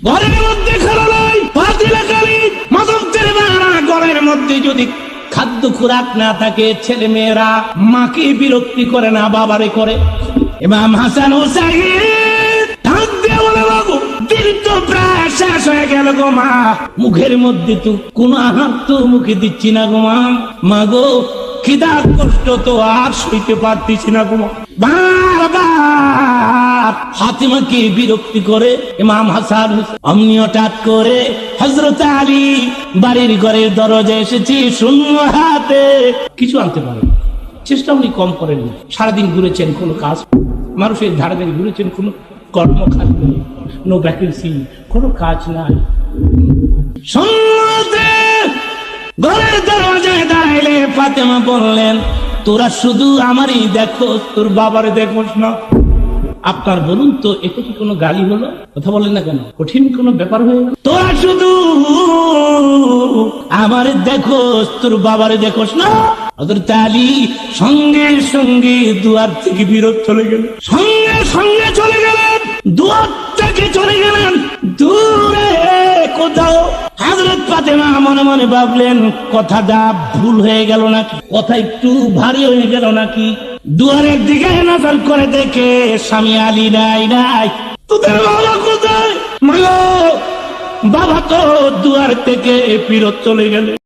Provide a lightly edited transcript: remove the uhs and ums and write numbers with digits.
ঘরের মধ্যে ঘরের মধ্যে যদি খাদ্য খোরাক না থাকে, ছেলে মেয়েরা মাকে বিরক্তি করে না, বাবারে করে। ইমাম হাসান হুসাইন দিন তো প্রায় শেষ হয়ে গেল গো মা, মুখের মধ্যে তো কোন আহার তো মুখে দিচ্ছি না গো মা, মা গো খিদা কষ্ট তো আর সইতে পারতেছি না গো মা। বারবার ফাতিমাকে বিরক্তি করে ইমাম হাসান অমনি হঠাৎ করে হযরত আলী বাড়ির ঘরের দরজায় এসেছি শূন্য হাতে, কিছু আনতে পারেন, চেষ্টা উনি কম করেননি। সারাদিন ঘুরেছেন, কোনো কাজ মানুষের ধারে ধারে ঘুরেছেন, কোনো কর্মকাজ নেই, নো ভ্যাকেন্সি, কোনো কাজ নাই। ঘরের দরজায় দাঁড়াইলে ফাতেমা বললেন, তোরা শুধু আমারই দেখো, তোর বাবারে দেখোস না। আপনার বলুন তো, এটা কি কোনো গালি হলো? কথা বলেন না কেন? কঠিন কোনো ব্যাপার হয়ে গেল? তোরা শুধু আমারে দেখোস, তোর বাবারে দেখোস না। হযরত আলী সঙ্গে সঙ্গে দুয়ার থেকে বিরত চলে গেলেন, সঙ্গে সঙ্গে চলে গেলেন, দুয়ার থেকে চলে গেলেন দূরে কোথাও। হযরত ফাতেমা মনে মনে ভাবলেন, কথাটা ভুল হয়ে গেল নাকি, কথা একটু ভারী হয়ে গেল নাকি। দুয়ারের দিকে নজর করে দেখে স্বামী আলী নাই। তোদের বাবা কোথায়? বাবা তো দুয়ার থেকে ফিরত চলে গেলে।